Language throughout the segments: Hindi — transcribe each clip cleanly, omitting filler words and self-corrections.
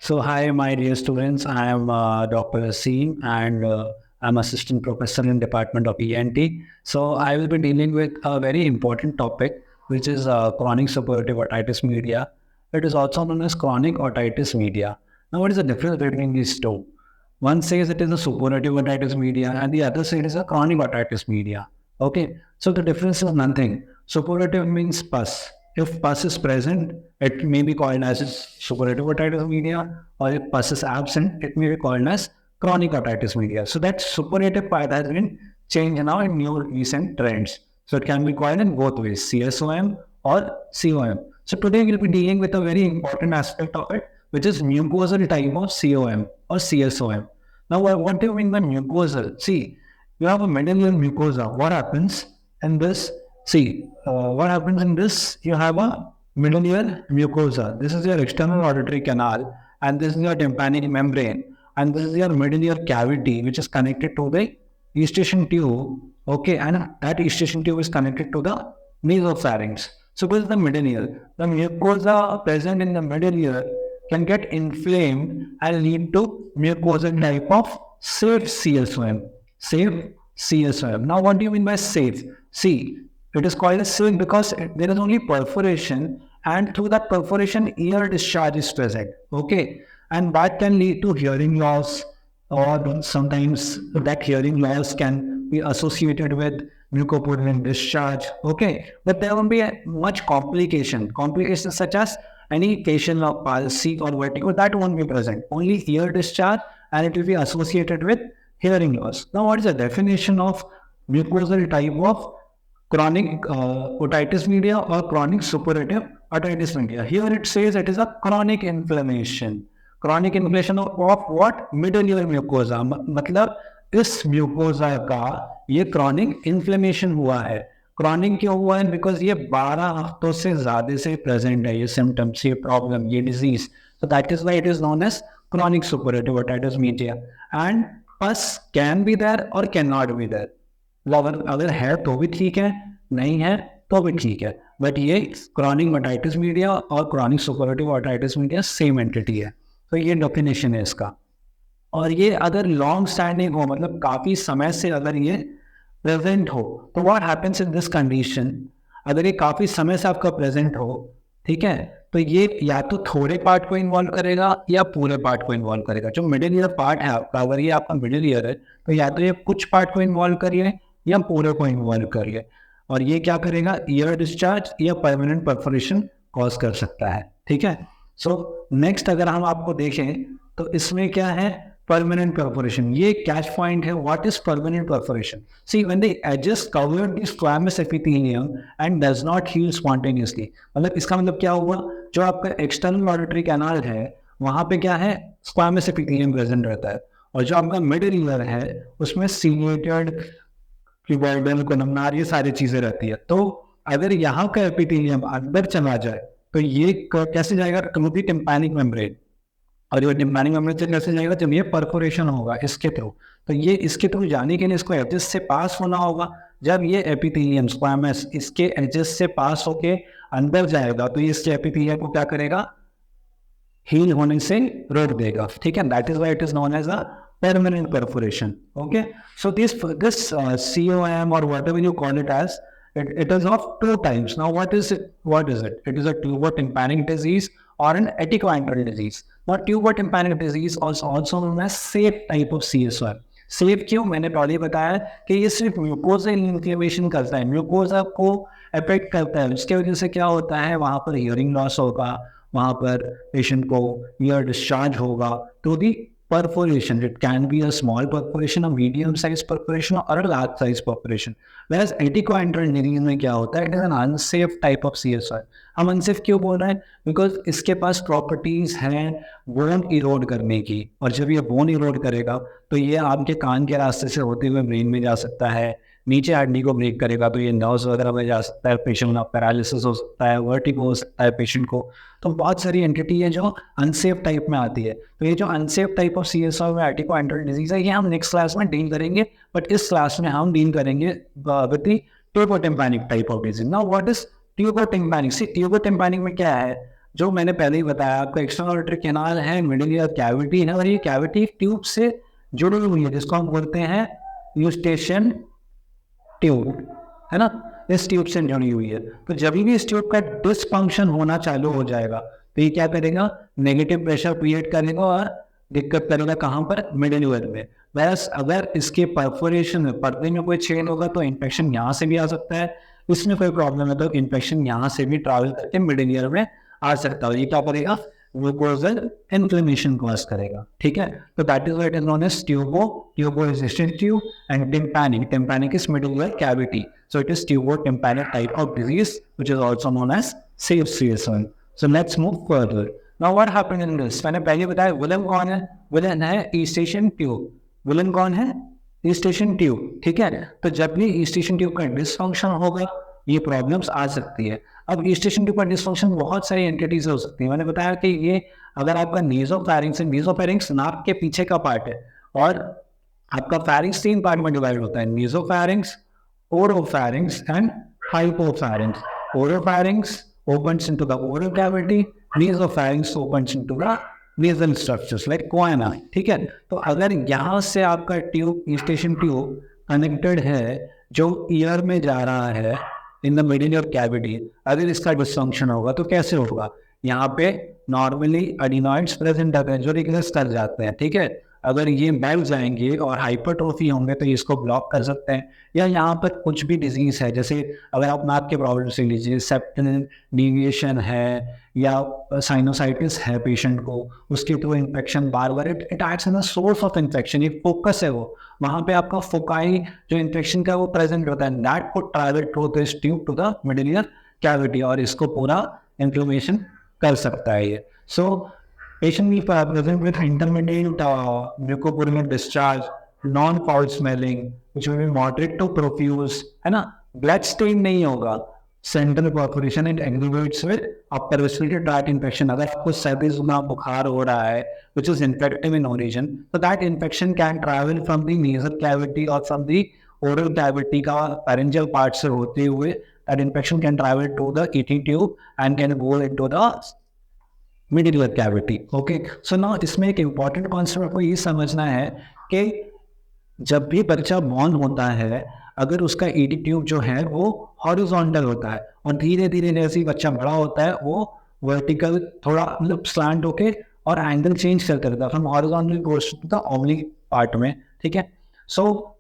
So, hi, my dear students. I am Dr. Asim, and I'm assistant professor in Department of ENT. So, I will be dealing with a very important topic, which is chronic suppurative otitis media. It is also known as chronic otitis media. Now, what is the difference between these two? One says it is a suppurative otitis media, and the other says it is a chronic otitis media. Okay, so the difference is nothing. Suppurative means pus. If pus is present, it may be called as suppurative otitis media, or if pus is absent, it may be called as chronic otitis media. So that suppurative part has been changed now in new recent trends. So it can be called in both ways, CSOM or COM. So today we'll be dealing with a very important aspect of it, which is mucosal type of COM or CSOM. Now, what do you mean by mucosal? See, you have a middle layer mucosa. What happens in this? See, what happens in this? You have a middle layer mucosa. This is your external auditory canal, and this is your tympanic membrane, and this is your middle ear cavity, which is connected to the eustachian tube. Okay, and that eustachian tube is connected to the nasopharynx. So, this is the middle ear. The mucosa present in the middle ear can get inflamed and lead to mucosal type of safe CSOM. Safe CSOM. Now, what do you mean by safe? See, it is called as safe because there is only perforation, and through that perforation, ear discharge is present. Okay, and that can lead to hearing loss, or sometimes that hearing loss can be associated with mucopurulent discharge. Okay, but there won't be much complications such as any occasional palsy or vertigo, that won't be present. Only ear discharge, and it will be associated with hearing loss. Now, what is the definition of mucosal type of chronic otitis media or chronic suppurative otitis media? Here it says it is a chronic inflammation. Chronic inflammation of what? Middle ear mucosa. मतलब इस म्यूकोजा का ये क्रॉनिक इन्फ्लेमेशन हुआ है. क्रॉनिक क्यों हुआ है? बिकॉज ये 12 हफ्तों से ज्यादा से प्रेजेंट है, ये सिम्टम्स, ये प्रॉब्लम, ये disease. So that is why it is known as chronic suppurative otitis media. And pus can be there or cannot be there. अगर है तो भी ठीक है, नहीं है तो भी ठीक है. बट ये क्रॉनिक ओटाइटिस मीडिया और chronic superlative otitis media same entity है. तो ये डेफिनेशन है इसका. और ये अगर लॉन्ग स्टैंडिंग हो, मतलब काफी समय से अगर ये प्रेजेंट हो, तो what happens in this condition? अगर ये काफी समय से आपका प्रेजेंट हो, ठीक है, तो ये या तो थोड़े पार्ट को इन्वॉल्व करेगा या पूरे पार्ट को इन्वॉल्व करेगा. जो मिडिल ईयर पार्ट है आपका, अगर ये आपका मिडिल ईयर है, तो या तो ये कुछ पार्ट को इन्वॉल्व करिए या पूरे को इन्वॉल्व करिए. और ये क्या करेगा? ईयर डिस्चार्ज या परमानेंट परफोरेशन कॉज कर सकता है. ठीक है. सो नेक्स्ट अगर हम आपको देखें तो इसमें क्या है? Permanent perforation. ये कैच पॉइंट है. What is permanent perforation? See when the edges cover the squamous epithelium and does not heal spontaneously. मतलब इसका मतलब क्या हुआ? जो आपका एक्सटर्नल ऑडिटरी कैनाल है, वहां पे क्या है? स्क्वैमस एपिथेलियम प्रेजेंट रहता है. और जो आपका मिडिल ईयर है, उसमें सिनुएटेड क्यूबॉइडल कोलमनार, ये सारी चीजें रहती है. तो अगर यहाँ का एपिथेलियम अंदर चला जाए तो ये कैसे जाएगा? Through the tympanic membrane. और ये टिम्पैनिक मेम्ब्रेन से कैसे जाएगा? जब ये परफोरेशन होगा इसके थ्रू. तो ये इसके थ्रू जाने के लिए इसको एजेस से पास होना होगा. जब ये एपिथेलियम स्क्वैमस इसके एजेस से पास होके अंदर जाएगा, तो ये इसके एपिथेलियम को क्या करेगा? हील होने से रोक देगा. ठीक है. That is why it is known as a permanent perforation. Okay, so this COM or whatever you call it as, it is of two types. Now what is it? It is a tubotympanic disease or an etiquantral disease. Now tubotympanic disease also known as safe type of CSOM. Safe क्यों? मैंने पहले बताया कि ये सिर्फ म्यूकोजल इन्फ्लेमेशन करता है, म्यूकोजा को अफेक्ट करता है. इसके वजह से क्या होता है? वहाँ पर हियरिंग लॉस होगा, वहाँ पर पेशेंट को ईयर डिस्चार्ज होगा. तो दी perforation, it can be a small perforation, a medium size perforation or a large size perforation. Whereas etiquantral disease में क्या होता है? It is an unsafe type of CSI. हम unsafe क्यों बोल रहे हैं? Because इसके पास प्रॉपर्टीज हैं बोन इरोड करने की, और जब ये बोन इरोड करेगा तो ये आपके कान के रास्ते से होते हुए ब्रेन में जा सकता है, नीचे हड्डी को ब्रेक करेगा तो ये नर्व्स वगैरह में जा सकता है, पेशेंट का पैरालिसिस हो सकता है, वर्टिगो हो सकता है पेशेंट को. तो बहुत सारी एंटिटी है जो अनसेफ टाइप में आती है. तो ये जो अनसेफ टाइप ऑफ CSO में एटिक्वाइंटल डिजीज है, ये हम नेक्स्ट क्लास में डील करेंगे. बट इस क्लास में हम डील करेंगे with the tubotympanic type of disease. Now what is tubotympanic? See tubotympanic में क्या है? जो मैंने पहले ही बताया आपका एक्सटर्नल ऑडिटरी कैनाल है, मिडिल ईयर कैविटी है, और ये कैविटी ट्यूब से जुड़ी हुई है जिसको हम बोलते हैं यूस्टेशियन ट्यूब, है ना, इस ट्यूब से जुड़ी हुई है। तो जब भी इस ट्यूब का डिसफंक्शन होना चालू हो जाएगा तो ये क्या करेगा, नेगेटिव प्रेशर क्रिएट करेगा और दिक्कत करेगा कहाँ पर, मिडिल ईयर में। वैसे अगर इसके परफोरेशन में, पर्दे में कोई छेद होगा तो इन्फेक्शन यहाँ से भी आ सकता है, इसमें कोई प्रॉब्लम है तो इन्फेक्शन यहाँ से भी ट्रैवल करके मिडिल ईयर में आ सकता है। ये क्या करेगा, म्यूकोजल इन्फ्लेमेशन कॉज करेगा, ठीक है। तो that is what is known as tubo resistant tube and tympanic is middle ear cavity, so it is tubo-tympanic type of disease which is also known as CFCS1. So let's move further. Now what happened in this, मैंने पहले बताया विलन कौन है, विलन है ईस्टेशियन ट्यूब। विलन कौन है, ईस्टेशियन ट्यूब, ठीक है। तो जब भी ईस्टेशियन ट्यूब का डिसफंक्शन होगा ये प्रॉब्लम्स आ सकती है। अब ईस्टेशियन ट्यूब का डिसफंक्शन बहुत सारी एंटिटीज हो सकती है। मैंने बताया कि ये अगर आपका नेसोफैरिंक्स है, नेसोफैरिंक्स नाक के पीछे का पार्ट है और आपका फैरिंक्स 3 पार्ट में डिवाइड होता है, नेसोफैरिंक्स, ओरोफैरिंक्स and hypopharynx. ओरोफैरिंक्स opens into the oral cavity, nasopharynx opens into the nasal structures like choana, ठीक है। तो अगर यहाँ से आपका ट्यूब, ईस्टेशियन ट्यूब कनेक्टेड है जो ईयर में जा रहा है in the middle ear cavity, अगर इसका डिसफंक्शन होगा तो कैसे होगा, यहाँ पे नॉर्मली एडिनॉइड्स प्रेजेंट होते हैं जो रिग्रेस कर जाते हैं, ठीक है। अगर ये बैठ जाएंगे और हाइपरट्रोफी होंगे तो इसको ब्लॉक कर सकते हैं। या यहाँ पर कुछ भी डिजीज है, जैसे अगर आप नाक के प्रॉब्लम से लीजिए, सेप्टल डिविएशन है या साइनोसाइटिस है पेशेंट को, उसके थ्रू इन्फेक्शन बार बार it acts as a source of infection, एक फोकस है वो, वहाँ पे आपका फोकाई जो इन्फेक्शन का वो प्रेजेंट होता है, that could travel through this tube to the middle ear cavity और इसको पूरा इन्फ्लेमेशन कर सकता है ये। सो patient will present with intermittent mucopurulent discharge, non-foul smelling, which will be moderate to profuse, है ना, blood stain नहीं होगा, central perforation and aggravates with upper respiratory tract infection। अगर आपको सर्दी जुकाम बुखार हो रहा है which is infective in origin, so that infection can travel from the nasal cavity or from the oral cavity का pharyngeal part से होते हुए that infection can travel to the ET tube and can go into the middle ear cavity, okay. So now इसमें एक इम्पॉर्टेंट कॉन्सेप्ट आपको ये समझना है कि जब भी बच्चा बॉर्न होता है अगर उसका ईडी ट्यूब जो है वो हॉरिजॉन्टल होता है और धीरे धीरे जैसे ही बच्चा बड़ा होता है वो वर्टिकल थोड़ा मतलब स्लैंट होके और एंगल चेंज करते रहता है from horizontal goes to the oblique part में, ठीक है। सो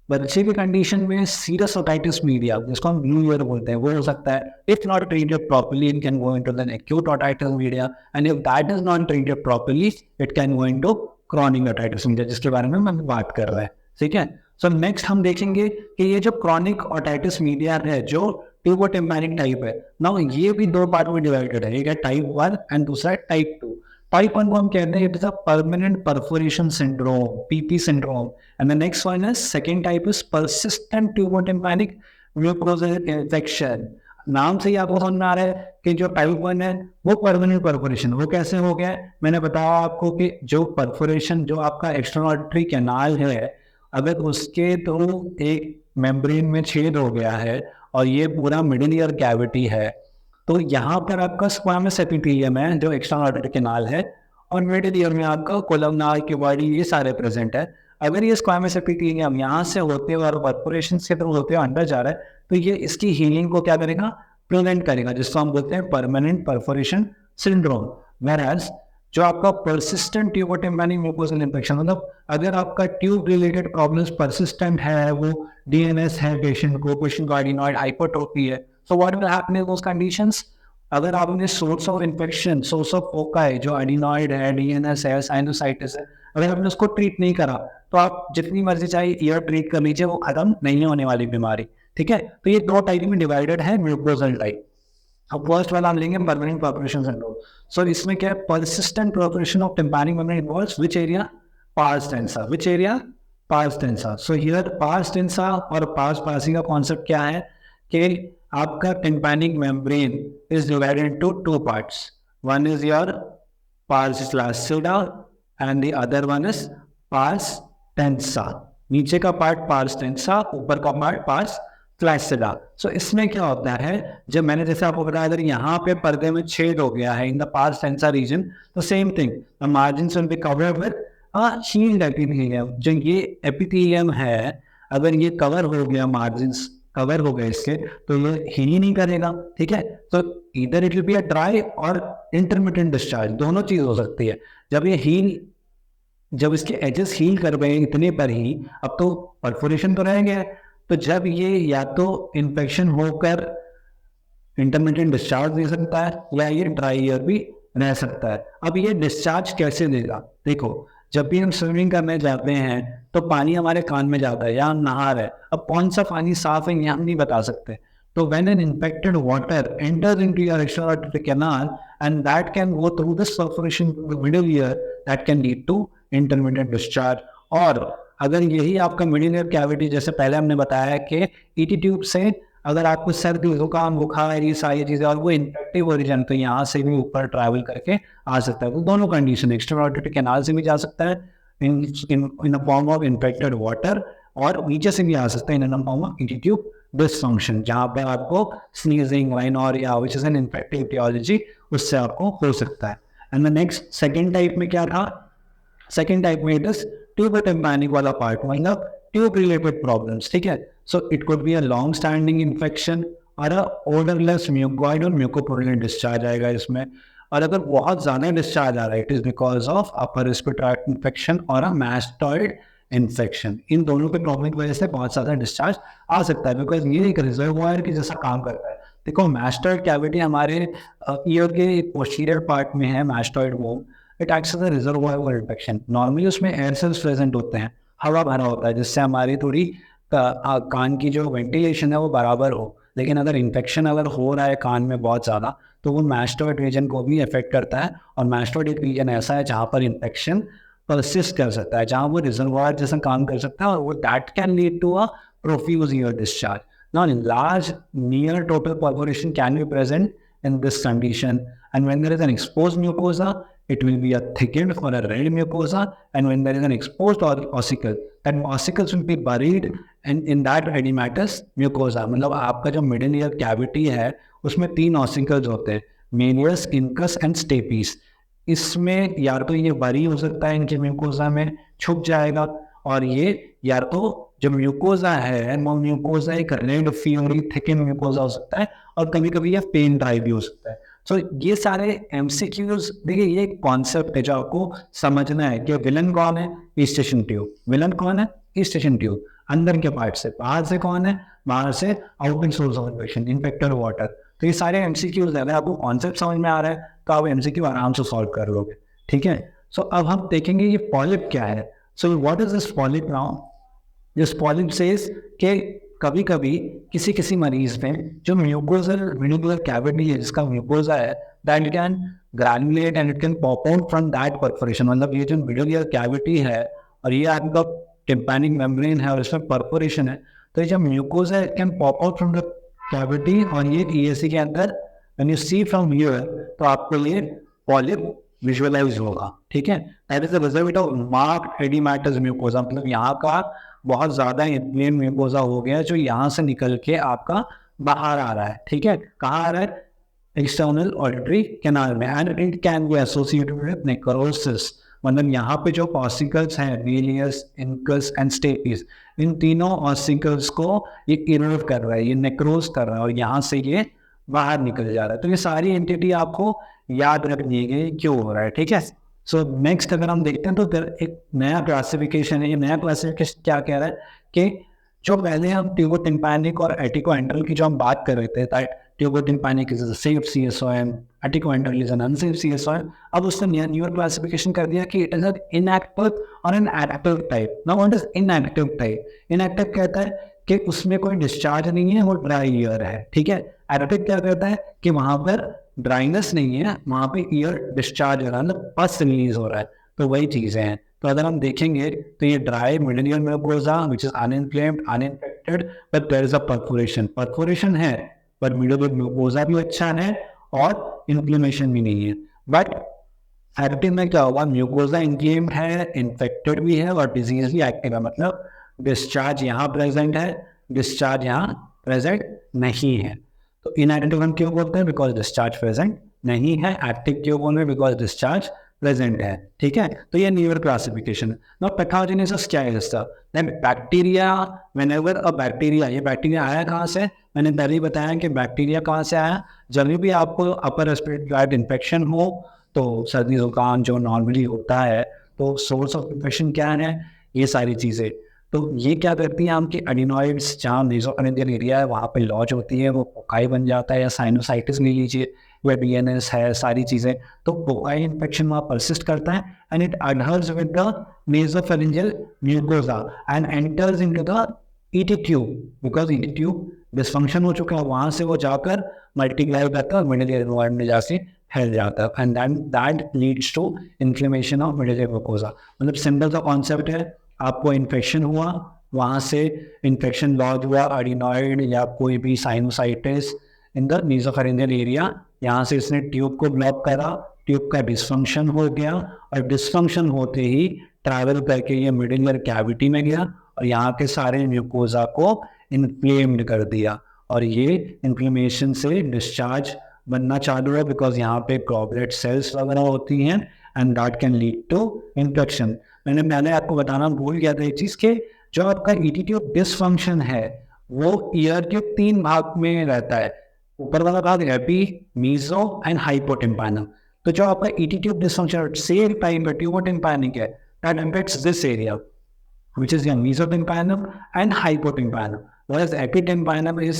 बच्चे की कंडीशन में सीरियस ओटाइटिस मीडिया जिसको हम ब्लू ईयर बोलते हैं वो हो सकता है। If not treated properly it can go into the acute otitis media and if that is not treated properly it can go into chronic otitis media, जिसके बारे में हम बात कर रहे हैं, ठीक है। सो नेक्स्ट हम देखेंगे कि ये जो क्रॉनिक ओटाइटिस मीडिया है जो ट्यूबो-टिम्पैनिक टाइप है, नाउ ये भी 2 पार्ट में डिवाइडेड है, एक है टाइप 1 एंड दूसरा है टाइप 2। Type 1 को हम कहते हैं it is a permanent perforation syndrome, PP syndrome, and the next one is second type is persistent ट्यूबो-टिम्पैनिक mucosal infection. नाम से ही आपको समझ में आ रहा है कि जो टाइप 1 है वो परमानेंट परफोरेशन, वो कैसे हो गया, मैंने बताया आपको कि जो परफोरेशन जो आपका एक्सटर्नल ऑडिटरी कैनाल है अगर उसके थ्रू एक मेम्ब्रेन में छेद हो गया है और ये पूरा मिडिल ईयर कैविटी है तो यहाँ पर आपका स्क्वामस एपिथेलियम है जो एक्सटर्नल ऑडिटरी कैनाल है और मिडिल ईयर में आपका कोलमनार की बॉडी ये सारे प्रेजेंट है। अगर ये स्क्वामस एपिथेलियम यहाँ से होते हुए और परफोरेशन के थ्रू होते हुए अंदर जा रहा है तो ये इसकी हीलिंग को क्या करेगा, प्रिवेंट करेगा, जिसको हम बोलते हैं परमानेंट परफोरेशन सिंड्रोम। वेयरएज जो आपका परसिस्टेंट ट्यूबो-टिम्पैनिक म्यूकोजल इन्फेक्शन मतलब अगर आपका ट्यूब रिलेटेड प्रॉब्लम्स परसिस्टेंट है, वो डीएनएस है पेशेंट को एडिनॉइड हाइपरट्रोफी है, so what will happen in those conditions, अगर आपने source of infection, source of foci जो एडिनॉइड है, डीएनएस है, साइनोसाइटिस है, अगर आपने उसको ट्रीट नहीं करा तो आप जितनी मर्जी चाहे ईयर ट्रीट कर लीजिए वो खत्म नहीं होने वाली बीमारी, ठीक है। तो ये 2 टाइप में डिवाइडेड है म्यूकोजल टाइप। अब फर्स्ट वाला हम लेंगे परमानेंट परफोरेशन सिंड्रोम। सो इसमें क्या है, persistent perforation of tympanic membrane involves which area, pars tensa, which area, pars tensa. So here pars tensa और पार्स पार्सी का कॉन्सेप्ट क्या है कि आपका tympanic membrane is divided into 2 parts, one is your pars flaccida and the other one is pars tensa. नीचे का पार्ट पार्स टेंसा, ऊपर का पार्ट पार्स फ्लैसिडा। सो इसमें क्या होता है, जब मैंने जैसे आपको बताया अगर यहाँ पे पर्दे में छेद हो गया है in the pars tensa region, तो same thing the margin will be covered with shield epithelium. जो ये एपिथेलियम है अगर ये कवर हो गया, मार्जिन कवर हो गए इसके, तो ये हील ही नहीं करेगा, ठीक है। तो इधर it will be a dry और इंटरमिटेंट डिस्चार्ज, दोनों चीज हो सकती है। जब इसके एजेस हील कर गए इतने पर ही, अब तो परफोरेशन तो रह गया है, तो जब ये या तो इन्फेक्शन होकर इंटरमिटेंट डिस्चार्ज दे सकता है या ये ड्राई ईयर भी रह सकता है। अब ये डिस्चार्ज कैसे देगा, देखो जब भी हम स्विमिंग करने जाते हैं तो पानी हमारे कान में जाता है या हम नहा रहे हैं, अब कौन सा पानी साफ है ये हम नहीं बता सकते। तो when an infected water enters into your external aortic canal and that can go through this perforation to the middle ear, that can lead to intermittent discharge। और अगर यही आपका मिडिल ईयर कैविटी, जैसे पहले हमने बताया कि ईटी ट्यूब से अगर आपको सर्दी, जुकाम, बुखार, ये सारी चीजें और वो इन्फेक्टिव ओरिजिन, तो यहाँ से भी ऊपर ट्रैवल करके आ सकता है। तो दोनों कंडीशन, एक्सटर्नल ऑडिटरी कैनाल से भी जा सकता है in a form of infected water, और नीचे से भी आ सकता है in a form of ET tube dysfunction, जहाँ पे आपको sneezing, rhinorrhoea which is an infective aetiology, उससे आपको हो सकता है। And the next second type में क्या था, सेकंड टाइप में इट इज ट्यूब टिम्पैनिक वाला पार्ट, मतलब ट्यूब रिलेटेड प्रॉब्लम्स, ठीक है। So it could be a long standing infection और अ ओडरलेस म्यूकॉइड और म्यूकोपोडियल डिस्चार्ज आएगा इसमें। और अगर बहुत ज़्यादा डिस्चार्ज आ रहा है, it is because of upper respiratory infection और अ मास्टॉइड इन्फेक्शन। इन दोनों के प्रॉब्लम की वजह से बहुत ज़्यादा डिस्चार्ज आ सकता है, बिकॉज ये एक रिजर्वॉयर की जैसा काम करता है। देखो मास्टॉइड कैविटी हमारे ईयर के पोस्टीरियर पार्ट में है, मास्टॉइड वोम, it acts as a reservoir for infection. Normally उसमें एयर सेल्स प्रेजेंट होते हैं, हवा भरा होता है, जिससे हमारी थोड़ी कान की जो वेंटिलेशन है वो बराबर हो। लेकिन अगर इन्फेक्शन अगर हो रहा है कान में बहुत ज़्यादा, तो वो मास्टॉइड रीजन को भी अफेक्ट करता है। और मास्टॉइड एक रीजन ऐसा है जहाँ पर इन्फेक्शन परसिस्ट कर सकता है, जहाँ वो रिजर्वॉयर जैसा काम कर सकता है, और वो that can lead to a profuse ear discharge. Now, large near total perforation can be present in this condition, and when there is an exposed mucosa, it will be a thickened or a red mucosa, and when there is an exposed ossicle, that ossicles will be buried in that edematous mucosa। मतलब आपका जो मिडिल ईयर कैविटी है उसमें 3 ऑसिकल्स होते हैं, मेलियस, इनकस एंड स्टेपीज। इसमें या तो ये बरी हो सकता है, इनके म्यूकोसा में छुप जाएगा, और ये या तो जो म्यूकोसा है वो म्यूकोसा एक रेड फियरी थिकन म्यूकोसा हो सकता है, और कभी कभी ये पेन ड्राई भी हो सकता है। सो ये सारे एमसीक्यूज, देखिए ये एक कॉन्सेप्ट है जो आपको समझना है कि विलन कौन है, ईस्टेशन ट्यूब। विलन कौन है, ईस्टेशन ट्यूब। अंदर के पार्ट से, बाहर से कौन है, बाहर से outing source of infection, infected water. तो ये सारे एमसीक्यूज है, आपको कॉन्सेप्ट समझ में आ रहा है तो आप एमसीक्यू आराम से सॉल्व कर लोगे, ठीक है। सो अब हम देखेंगे ये पॉलिप क्या है। So what is this polyp now. This polyp says कि कभी कभी किसी किसी मरीज में जो म्यूकोजल मिडिल कैविटी है, जिसका म्यूकोजा है, that it can granulate and it can pop out from that perforation. मतलब ये जो मिडिल ईयर कैविटी है और ये आपका टिम्पैनिक मेम्ब्रेन है और इसमें परफोरेशन है, तो ये जो म्यूकोजा है it can pop out from the cavity, और ये ईएससी के अंदर when you see from here तो आपको ये पॉलिप विजुअलाइज होगा, ठीक है। That is the result of marked oedematous mucosa. मतलब यहाँ का बहुत ज्यादा इन्फ्लेम म्यूकोजा हो गया जो यहाँ से निकल के आपका बाहर आ रहा है, ठीक है। कहाँ आ रहा है, एक्सटर्नल ऑडिटरी कैनाल में, and it can be associated with necrosis. मतलब यहाँ पे जो ऑसिकल्स हैं, मेलियस, इनकस एंड स्टेपीज, इन तीनों ऑसिकल्स को ये इरोड कर रहा है, ये नेक्रोज कर रहा है, और यहाँ से ये बाहर निकल जा रहा है। तो ये सारी एंटिटी आपको याद रखनी है क्यों हो रहा है, ठीक है। सो नेक्स्ट अगर हम देखते हैं तो फिर एक नया क्लासिफिकेशन है। ये नया क्लासिफिकेशन क्या कह रहा है कि जो पहले हम ट्यूबोटिम्पैनिक और एटिकोएंट्रल की जो हम बात कर रहे थे, that tubotympanic is a safe CSOM, atticoantral is an unsafe CSOM. अब उसने न्यूअर क्लासिफिकेशन कर दिया कि इट इज एन इनएक्टिव और an active type. Now what is inactive type. Inactive कहता है कि उसमें कोई डिस्चार्ज नहीं है, वो ड्राई ईयर है, ठीक है। एक्टिव क्या कहता है कि वहां पर ड्राइनेस नहीं है, वहां पे ईयर डिस्चार्ज हो रहा है, मतलब पस रिलीज हो रहा है। तो वही चीजें हैं। तो अगर हम देखेंगे तो ये dry middle ear mucosa which is uninflamed, uninfected, but there is a perforation. Perforation है पर मिडिल ईयर म्यूकोसा भी अच्छा है और इन्फ्लेमेशन भी नहीं है। बट एक्टिव में क्या होगा, म्यूकोसा इन्फ्लेम्ड है, इन्फेक्टेड भी है और डिजीज भी एक्टिव है। मतलब डिस्चार्ज यहाँ प्रेजेंट है, डिस्चार्ज यहाँ प्रेजेंट नहीं है। तो इनएक्टिव हम क्यों बोलते हैं? बिकॉज डिस्चार्ज प्रेजेंट नहीं है। एक्टिव क्यों बोल रहे हैं? बिकॉज डिस्चार्ज प्रेजेंट है। ठीक है, तो ये न्यूअर क्लासिफिकेशन। नाउ पैथोजेनेसिस क्या है इसका? बैक्टीरिया, व्हेनेवर अ बैक्टीरिया, ये बैक्टीरिया आया कहाँ से? मैंने पहले ही बताया कि बैक्टीरिया कहाँ से आया। जब भी आपको अपर रेस्पिरेटरी ट्रैक्ट इन्फेक्शन हो, तो सर्दी जुकाम जो नॉर्मली होता है, तो सोर्स ऑफ इन्फेक्शन क्या है? ये सारी चीज़ें। तो ये क्या करती है, आपके एडिनॉइड्स जहाँ नेसोफेरेंजियल एरिया है वहाँ पे लॉज होती है, वो पोकाई बन जाता है, या साइनोसाइटिस ले लीजिए, वह बीएनएस है, सारी चीज़ें। तो पोकाई इन्फेक्शन वहाँ परसिस्ट करता है and it adheres with the nasopharyngeal mucosa and enters into the ET tube, because ET tube dysfunction हो चुका है, वहाँ से वो जाकर मल्टीप्लाई करता है और मिडिल ईयर एनवायरनमेंट में जाके फैल जाता है and that leads to inflammation of middle ear mucosa. मतलब सिंपल सा कॉन्सेप्ट है, आपको इन्फेक्शन हुआ, वहाँ से इन्फेक्शन लॉज हुआ, एडिनॉइड या कोई भी sinusitis in the nasopharyngeal area, यहाँ से इसने ट्यूब को ब्लॉक करा, ट्यूब का डिसफंक्शन हो गया और डिसफंक्शन होते ही ट्रैवल करके ये मिडिल ईयर कैविटी में गया और यहाँ के सारे म्यूकोसा को इन्फ्लेम्ड कर दिया और ये इन्फ्लेमेशन से डिस्चार्ज बनना चालू है, बिकॉज यहाँ पे गॉबलेट सेल्स वगैरह होती हैं and that can lead to infection. मैंने पहले आपको बताना भूल गया था एक चीज़ के, जो आपका ईटी ट्यूब डिसफंक्शन है वो ईयर के 3 भाग में रहता है। ऊपर वाला भाग एपी, मीजो एंड हाइपोटिम्पैनम। तो जो आपका ET tube dysfunction same time पे ट्यूबोटिम्पैनिक है, that impacts this area which is your mesotympanum and hypotympanum, whereas epitympanum is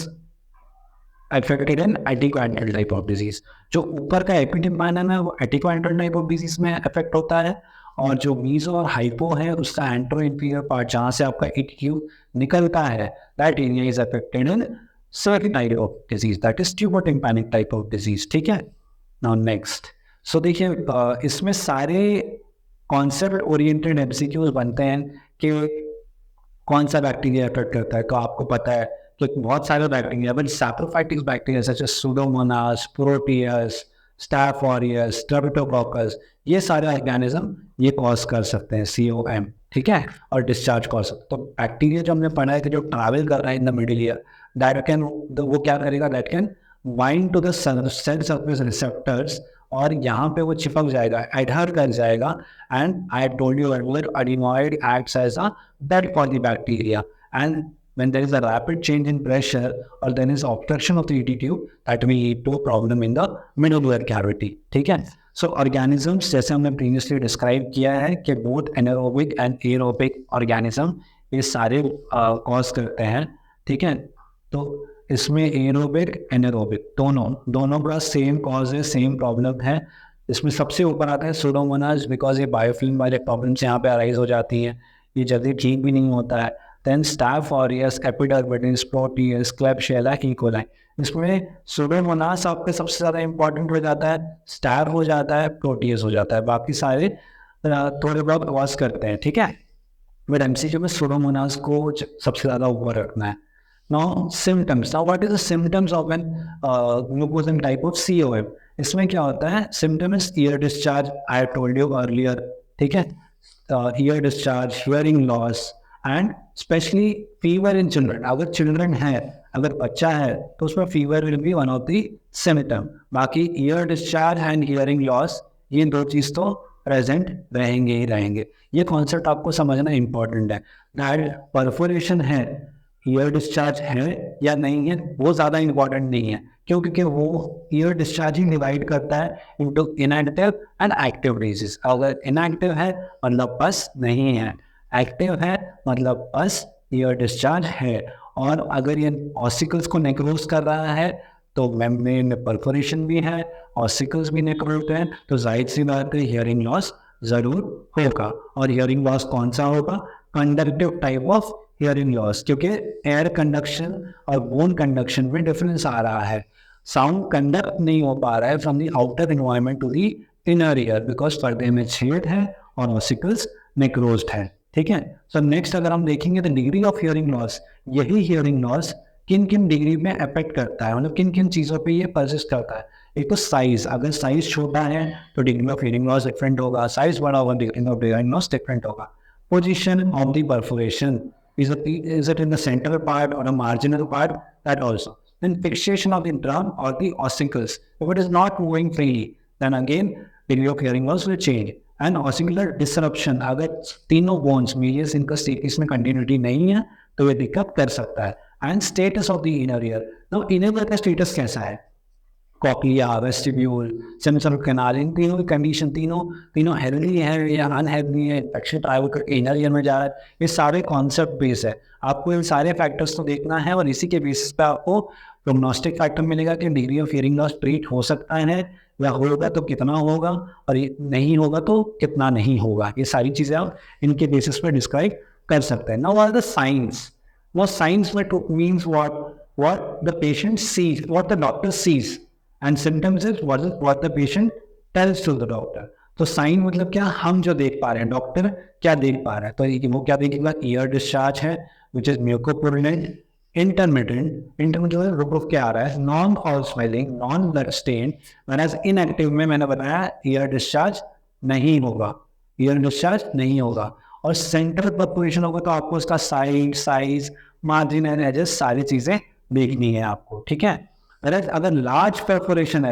affected in atticoantral type of disease. जो ऊपर का एपिटिम्पैनम है वो एटिक्वाइंटल टाइप ऑफ डिजीज में अफेक्ट होता है और जो मीजो और हाइपो है उसका एंट्रो इंफीरियर पार्ट जहाँ से आपका ईटी ट्यूब निकलता है, that area is affected in certain type of disease, that is tubotympanic type of disease. ठीक है, नाउ नेक्स्ट। सो देखिए इसमें सारे कॉन्सेप्ट ओरिएंटेड एमसीक्यूज बनते हैं कि कौन सा बैक्टीरिया अफेक्ट करता है। तो आपको पता है कि बहुत सारे bacteria, but saprophytic bacteria such as pseudomonas, proteus, staph aureus, streptococcus, ये सारे ऑर्गेनिज्म ये कॉज कर सकते हैं COM। ठीक है, और डिस्चार्ज कॉज सकते। तो बैक्टीरिया जो हमने पढ़ा है कि जो ट्रैवल कर रहा है in the middle ear, that can, वो क्या करेगा, that can bind to the cell surface receptors और यहाँ पे वो चिपक जाएगा, एडहर कर जाएगा and I told you earlier adenoid acts as a bed for the bacteria, and when there is a rapid change in pressure or there is obstruction of the ET tube, that will lead to a problem in the middle ear cavity। ठीक है, सो ऑर्गेनिजम्स जैसे हमने प्रीवियसली डिस्क्राइब किया है कि both anaerobic and aerobic organism ये सारे कॉज करते हैं। ठीक है, तो इसमें एरोबिक एनारोबिक दोनों का सेम कॉज है, सेम प्रॉब्लम है। इसमें सबसे ऊपर आता है सुडोमोनास, बिकॉज ये बायोफिल्म वाले प्रॉब्लम्स यहाँ पे अराइज हो जाती हैं, ये जल्दी ठीक भी नहीं होता है। Then staph aureus, epidermidis, proteus, klebsiella, E coli. इसमें सुडोमोनास आपके सबसे ज़्यादा इंपॉर्टेंट हो जाता है, स्टाफ हो जाता है, प्रोटियस हो जाता है, बाकी सारे थोड़े बहुत कॉज करते हैं। ठीक है, बट एमसीक्यू में सुडोमोनास को सबसे ज़्यादा ऊपर रखना है। Now symptoms. Now what is the symptoms of an mucosal type of COM? इसमें क्या होता है? Symptom is ear discharge. I have told you earlier. ठीक है, ear discharge, hearing loss, and especially fever in children. अगर children है, अगर बच्चा है, तो उसमें fever will be one of the symptom. बाकी ear discharge and hearing loss, ये दो चीज़ तो प्रेजेंट रहेंगे ही रहेंगे। ये कॉन्सेप्ट आपको समझना इंपॉर्टेंट है। दैट परफोरेशन है, ईयर डिस्चार्ज है या नहीं है, वो ज़्यादा इंपॉर्टेंट नहीं है, क्योंकि वो ईयर डिस्चार्जिंग डिवाइड करता है into inactive and active disease. अगर इनएक्टिव है मतलब बस नहीं है, एक्टिव है मतलब बस ईयर डिस्चार्ज है। और अगर ये ऑसिकल्स को नेक्रोज कर रहा है तो मेम्ब्रेन में परफोरेशन भी है, ऑसिकल्स भी नेक्रोज हैं, तो जाहिर सी बात है हियरिंग लॉस ज़रूर होगा। और हियरिंग लॉस कौन सा होगा? Conductive type of hearing loss, क्योंकि एयर कंडक्शन और बोन कंडक्शन में डिफरेंस आ रहा है। साउंड कंडक्ट नहीं हो पा रहा है from the outer environment to the inner ear, because पर्दे में छेद है और ऑसिकल्स नेक्रोज्ड है। ठीक है, सो नेक्स्ट अगर हम देखेंगे तो डिग्री ऑफ हियरिंग लॉस, यही हियरिंग लॉस किन किन डिग्री में अफेक्ट करता है, मतलब किन किन चीज़ों पे ये परसिस्ट करता है। एक तो साइज, अगर साइज छोटा है तो degree of hearing loss different होगा, साइज बड़ा होगा degree of hearing loss different होगा। Position of the perforation, Is it in the central part or a marginal part? That also. Then fixation of the drum or the ossicles. If it is not moving freely, then again degree of hearing loss will change. And ossicular disruption, अगर तीनों bones medius इनका स्टेटस में कंटिन्यूटी नहीं है तो ये दिक्कत कर सकता है. And status of the inner year. Now inner ear का स्टेटस कैसा है? कॉक्लिया, वेस्टिब्यूल, सेंसर कैनाल, इन तीनों की कंडीशन तीनों हेल्दी है या अनहेल्दी है, इन्फेक्शन ट्रैवल करके इनर ईयर में जा रहा है, ये सारे कॉन्सेप्ट बेस है. आपको इन सारे फैक्टर्स को देखना है और इसी के बेसिस पे आपको प्रोग्नोस्टिक फैक्टर मिलेगा कि degree of hearing loss treat हो सकता है या होगा तो कितना होगा और ये नहीं होगा तो कितना नहीं होगा. ये सारी चीज़ें आप इनके बेसिस पे डिस्क्राइब कर सकते हैं. Now what are the signs? What signs means what the patient sees, what the doctor sees, and symptoms is what the patient tells to the doctor. तो साइन मतलब क्या? हम जो देख पा रहे हैं, डॉक्टर क्या देख पा रहा है. तो वो क्या देखेगा? ईयर डिस्चार्ज है विच इज म्यूकोपुरुलेंट, इंटरमिटेंट मतलब रुक रुक के आ रहा है, non foul smelling, non blood stain. Whereas inactive में मैंने बताया ईयर डिस्चार्ज नहीं होगा, ईयर डिस्चार्ज नहीं होगा. और सेंट्रल परफोरेशन होगा तो आपको उसका साइज, मार्जिन एंड एजेस सारी चीज़ें देखनी है आपको. ठीक है. अगर लार्ज परफोरेशन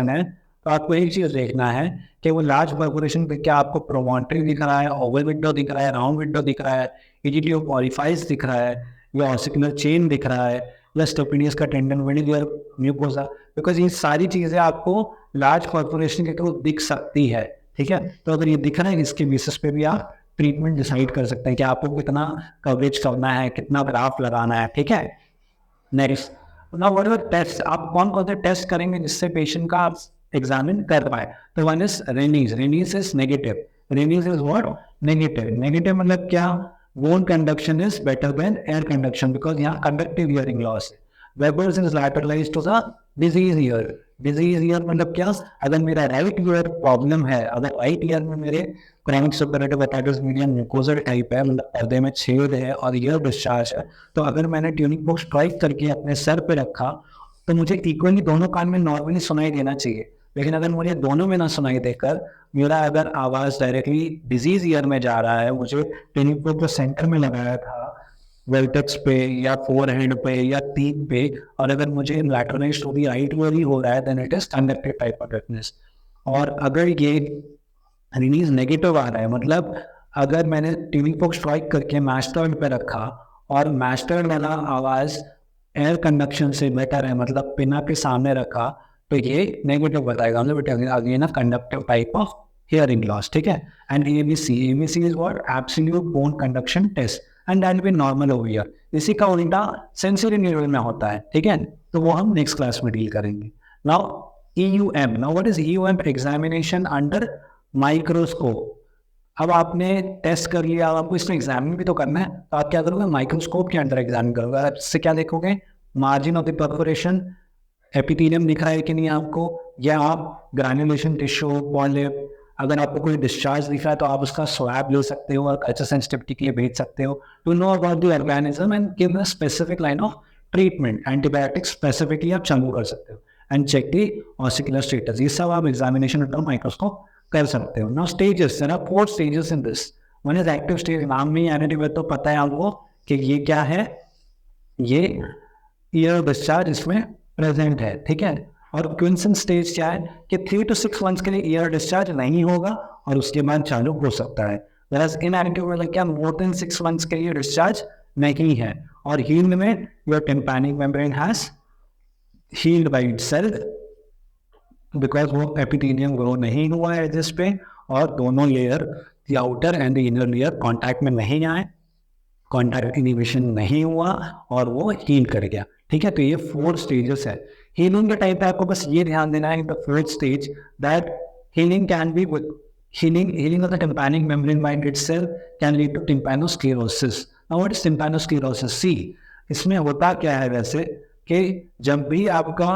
है तो आपको एक चीज़ देखना है कि वो लार्ज परफोरेशन पे क्या आपको प्रोमोटरी दिख रहा है, ओवल विंडो दिख रहा है, राउंड विंडो दिख रहा है, ईजीटी ऑफ ऑरिफाइस दिख रहा है, या ऑसिकुलर चेन दिख रहा है, या स्टोपिनियस का टेंडन वेनिकुलर म्यूकोसा. बिकॉज ये सारी चीज़ें आपको लार्ज परफोरेशन के थ्रू दिख सकती है. ठीक है. तो अगर ये दिख रहा है इसके बेसिस पे भी आप ट्रीटमेंट डिसाइड कर सकते हैं कि आपको कितना कवरेज करना है, कितना ग्राफ लगाना है. ठीक है. Next, now what are test? आप कौन से टेस्ट करेंगे जिससे पेशेंट का आप एग्जामिन कर पाए? तो one is Rinne's. Rinne's is negative. Rinne's is what? Negative मतलब क्या? Bone conduction is better than air conduction because यहाँ कंडक्टिव हियरिंग लॉस है. Weber's is lateralised to the disease ear. Disease ear मतलब क्या? अगर मेरा राइट ईयर प्रॉब्लम है, अगर राइट ईयर में मेरे chronic suppurative otitis media mucosal type है, मतलब पर्दे में छेद है और ईयर डिस्चार्ज है, तो अगर मैंने ट्यूनिंग बॉक्स स्ट्राइक करके अपने सर पे रखा तो मुझे इक्वली दोनों कान में नॉर्मली सुनाई देना चाहिए. लेकिन अगर मुझे दोनों में ना सुनाई देकर मेरा अगर आवाज़ डायरेक्टली डिजीज ईयर में जा रहा है, मुझे ट्यूनिंग बॉक्स को सेंटर में लगाया था वेल्टेक्स पे या फोरहेड पे या टीथ पे, और अगर मुझे lateralized to the right ear ही हो रहा है then it is conductive type of deafness. और अगर ये रिलीज नेगेटिव आ रहा है, मतलब अगर मैंने ट्यूनिंग फॉक्स स्ट्राइक करके मैस्टर्ड पे रखा और मैस्टर्ड वाला आवाज़ एयर कंडक्शन से बेटर है, मतलब पिना के सामने रखा, तो ये नेगेटिव बताएगा, मतलब again conductive type of hearing loss. ठीक है. And ABC is what? Absolute bone conduction test and that will normal over here. इसी का उल्टा सेंसरी न्यूरल में होता है. ठीक है. तो वो हम नेक्स्ट क्लास में डील करेंगे. Now EUM. Now what is EUM? Examination under microscope. अब आपने टेस्ट कर लिया, अब आपको इसमें एग्जामिन भी तो करना है, तो आप क्या करोगे? माइक्रोस्कोप के अंदर एग्जामिन करोगे. आप इससे क्या देखोगे? Margin of the perforation, epithelium दिख रहा है कि नहीं आपको, या आप ग्रैन्युलेशन टिश्यू, पॉलिप, अगर आपको कोई डिस्चार्ज दिख रहा है तो आप उसका स्वैब ले सकते हो और कल्चर सेंसिटिविटी के लिए भेज सकते हो to know about the organism and give a specific line of treatment. Antibiotics specifically आप चालू कर सकते हो and check the ossicular status. ये सब आप एग्जामिनेशन अंडर माइक्रोस्कोप कर सकते हो. Now stages, there are 4 stages in this. One is active stage. नाम में एनेटिव है तो पता है आपको कि ये क्या है, ये ईयर डिस्चार्ज इसमें प्रेजेंट है. ठीक है. और क्विंसन स्टेज क्या है कि 3 to 6 मंथ्स के लिए ईयर डिस्चार्ज नहीं होगा और उसके बाद चालू हो सकता है. whereas inactive मतलब क्या? मोर देन 6 मंथ्स के लिए डिस्चार्ज नहीं है. और हील्ड में your tympanic membrane has healed by itself because वो एपिथेलियम ग्रो नहीं हुआ है जिस पे, और दोनों layer the outer and the inner layer contact में नहीं आए, कॉन्टैक्ट इनिबिशन नहीं हुआ और वो हील कर गया. ठीक है. तो ये 4 स्टेजेस है. हीलिंग के टाइम पे आपको बस ये ध्यान देना है the 4th stage that healing can be with healing of the tympanic membrane by itself can lead to tympanosclerosis. Now what is tympanosclerosis? See, इसमें होता क्या है वैसे कि जब भी आपका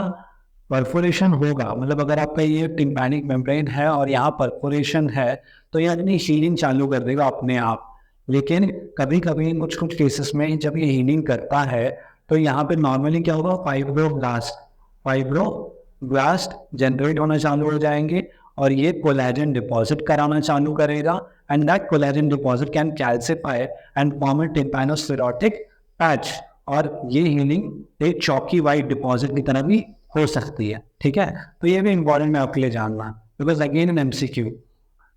परफोरेशन होगा, मतलब अगर आपका ये टिम्पैनिक मेम्ब्रेन है और यहाँ परफोरेशन है तो ये अपनी हीलिंग चालू कर देगा अपने आप. लेकिन कभी कभी कुछ केसेस में जब ये हीलिंग करता है तो यहाँ पे नॉर्मली क्या होगा? फाइब्रोब्लास्ट जनरेट होना चालू हो जाएंगे और ये कोलेजन डिपॉजिट कराना चालू करेगा and that collagen deposit can calcify and form a tympanosclerotic patch, और ये हीलिंग एक चौकी वाइट डिपॉजिट की तरह भी हो सकती है। ठीक है, तो ये भी इंपॉर्टेंट है आपके लिए जानना, बिकॉज अगेन इन MCQ।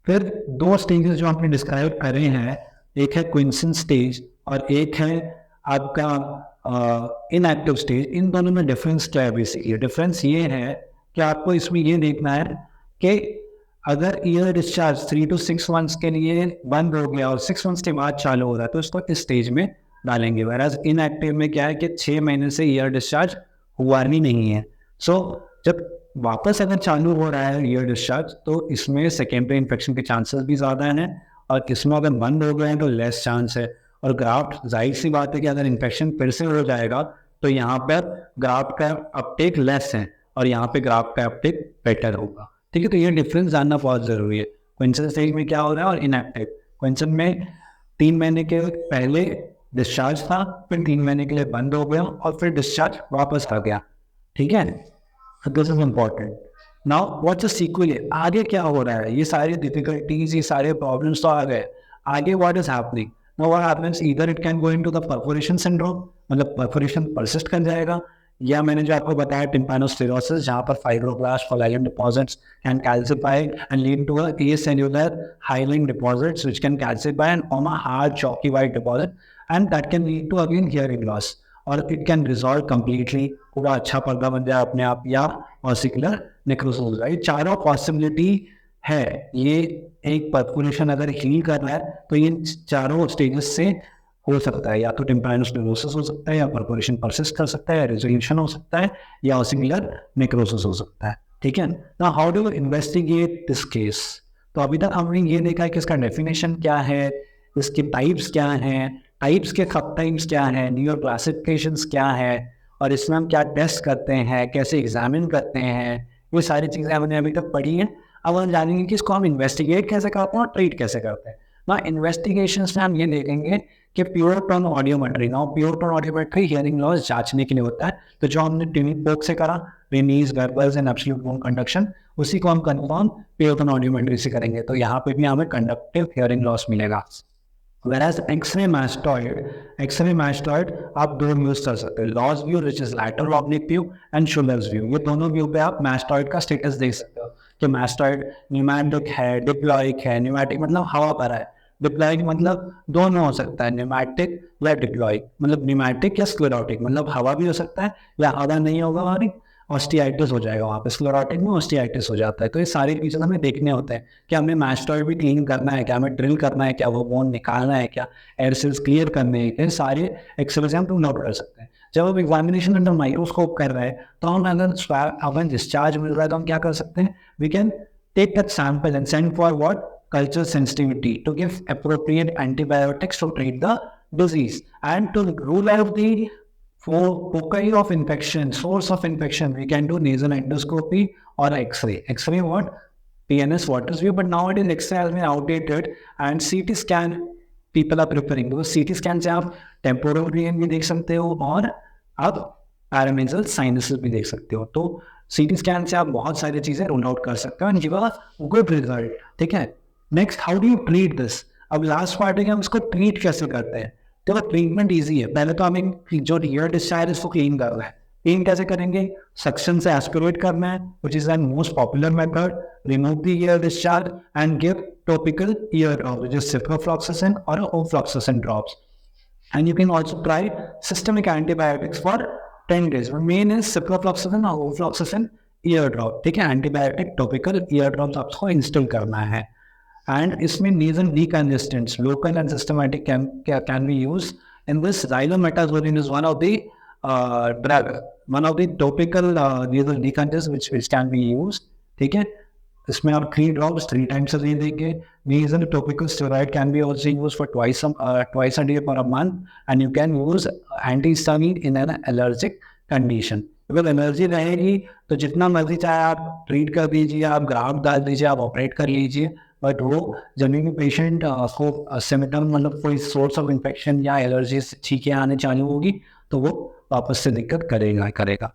फिर दो स्टेजेस जो आपने डिस्क्राइब करे हैं, एक है क्विंसन स्टेज और एक है आपका इनएक्टिव स्टेज। इन दोनों में डिफरेंस क्या है? बेसिकली डिफरेंस ये है कि आपको इसमें ये देखना है कि अगर ईयर डिस्चार्ज 3 to 6 मंथ्स के लिए बंद हो गया और 6 मंथ्स के बाद चालू हो रहा है तो इसको इस स्टेज में डालेंगे। वैराज इनएक्टिव में क्या है कि 6 महीने से ईयर डिस्चार्ज हुआ ही नहीं है। सो जब वापस अगर चालू हो रहा है ईयर डिस्चार्ज तो इसमें सेकेंडरी इन्फेक्शन के चांसेस भी ज़्यादा हैं, और इसमें अगर बंद हो गए हैं तो लेस चांस है। और ग्राफ्ट, जाहिर सी बात है कि अगर इन्फेक्शन फिर से हो जाएगा तो यहाँ पर ग्राफ्ट का अपटेक लेस है और यहाँ पे ग्राफ्ट का अपटेक बेटर होगा। ठीक है, तो ये डिफरेंस जानना बहुत ज़रूरी है। क्विंसन स्टेज में क्या हो रहा है और इनएक्टिव। क्विंसन में 3 महीने के पहले डिस्चार्ज था, फिर 3 महीने के लिए बंद हो गया और फिर डिस्चार्ज वापस आ गया। ठीक है, this is important. Now what's the sequel? आगे क्या हो रहा है? ये सारी डिफिकल्टीज, ये सारे प्रॉब्लम्स तो आ गए, आगे what is happening? Now what happens, either it can go into the perforation syndrome, मतलब परफोरेशन परसिस्ट कर जाएगा, या मैंने जो आपको बताया टिम्पैनोस्क्लेरोसिस, जहाँ पर fibroblast collagen deposits can calcify and lead to a acellular hyaline deposits which can calcify and form a hard chalky white deposit and that can lead to again hearing loss, और इट कैन रिजॉल्व कम्प्लीटली, पूरा अच्छा पर्दा बन जाए अपने आप, या ऑसिकुलर नेक्रोसिस। ये चारों पॉसिबिलिटी है। ये एक परफोरेशन अगर हील कर रहा है तो ये चारों स्टेजेस से हो सकता है, या तो टिम्पैनोस्क्लेरोसिस हो सकता है, या परफोरेशन परसिस्ट कर सकता है, या रेजोल्यूशन हो सकता है, या ऑसिकुलर नेक्रोसिस हो सकता है। ठीक है ना, how do investigate this case? तो अभी तक हमने ये देखा है कि इसका डेफिनेशन क्या है, इसके टाइप्स क्या हैं, टाइप्स के सब टाइप्स क्या हैं, न्यूरो क्लासिफिकेशंस क्या है, और इसमें हम क्या टेस्ट करते हैं, कैसे एग्जामिन करते हैं, वो सारी चीज़ें हमने अभी तक पढ़ी हैं। अब हम जानेंगे कि इसको हम इन्वेस्टिगेट कैसे करते हैं और ट्रीट कैसे करते हैं ना। इन्वेस्टिगेशन में हम ये देखेंगे कि प्योर टोन ऑडियोमेट्री, ना pure tone audiometry hearing loss जांचने के लिए होता है। तो जो हमने ट्यूनिंग पोक से करा, Rinne's, Weber's and absolute bone conduction, उसी को हम कंफर्म प्योर टोन ऑडियोमेट्री से करेंगे। तो यहाँ पे भी हमें कंडक्टिव हियरिंग लॉस मिलेगा। Whereas एक्सरे मैस्टॉइड आप दो यूज कर सकते हैं, Law's view which is lateral oblique view and Schuller's view. ये दोनों व्यू पे आप मैस्टॉइड का स्टेटस देख सकते हो कि मैस्टॉइड न्यूमैटिक है, डिप्लॉइक है। न्यूमैटिक मतलब हवा भरा है, डिप्लॉइक मतलब दोनों हो सकता है, न्यूमैटिक या डिप्लॉइक, मतलब न्यूमैटिक या स्क्लेरोटिक, मतलब हवा भी हो सकता है या हवा नहीं होगा, हमारी ऑस्टियाइटिस हो जाएगा वहाँ पे, स्क्लेरोटिक में ऑस्टियाइटिस हो जाता है। तो ये सारे फीचर्स हमें देखने होते हैं कि हमें मैस्टॉइड भी क्लीन करना है क्या, हमें ड्रिल करना है क्या, वो बोन निकालना है क्या, एयर सेल्स क्लियर करने हैं क्या, सारे एक्सरे से हम तुम नोट कर सकते हैं। जब हम एग्जामिनेशन अंडर माइक्रोस्कोप कर रहे हैं तो हम अगर डिस्चार्ज मिल रहा है तो हम क्या कर सकते हैं, we can take that sample and send for what, culture sensitivity, to give appropriate antibiotics to treat the disease and to rule out the foci of infection, source of infection. We can do nasal endoscopy or X-ray. X-ray what? PNS waters view, but nowadays X-ray has been outdated and CT scan people are preferring. because CT scan से आप temporal region भी देख सकते हो और आप पैरामेजल साइनसेस भी देख सकते हो। तो CT स्कैन से आप बहुत सारी चीज़ें रूल आउट कर सकते हो and give a good result. ठीक है, next how do you treat this? अब लास्ट पार्ट है कि हम इसको ट्रीट कैसे करते हैं। देखो ट्रीटमेंट ईजी है, पहले तो हमें जो ईयर डिस्चार्ज इसको क्लीन करना है। क्लीन कैसे करेंगे? सक्शन से एस्पिरेट करना है, which is an most popular method. Remove the ear discharge and give topical ear drop which is ciprofloxacin और ofloxacin drops, and you can also try systemic antibiotics for 10 days. Main is ciprofloxacin और ofloxacin ear drop। ठीक है, एंटीबायोटिक टॉपिकल ईयर ड्रॉप्स आपको इंस्टॉल करना है। एंड इसमें nasal decongestants, local and systematic can be used. In this, xylometazoline is one of the one of the topical nasal decongestants which can be used। ठीक है, इसमें आप 3 drops 3 times a day देंगे। Nasal topical steroid can be also used for twice a day for a month, and you can use antihistamine in an allergic condition। अगर एलर्जी रहेगी तो जितना मर्जी चाहे आप ट्रीट कर दीजिए, आप ग्राफ्ट डाल दीजिए, आप ऑपरेट कर लीजिए, बट वो जब भी पेशेंट को सिम्टम मतलब कोई सोर्स ऑफ इन्फेक्शन या एलर्जी से छींकें आने चालू होगी तो वो वापस से दिक्कत करेगा।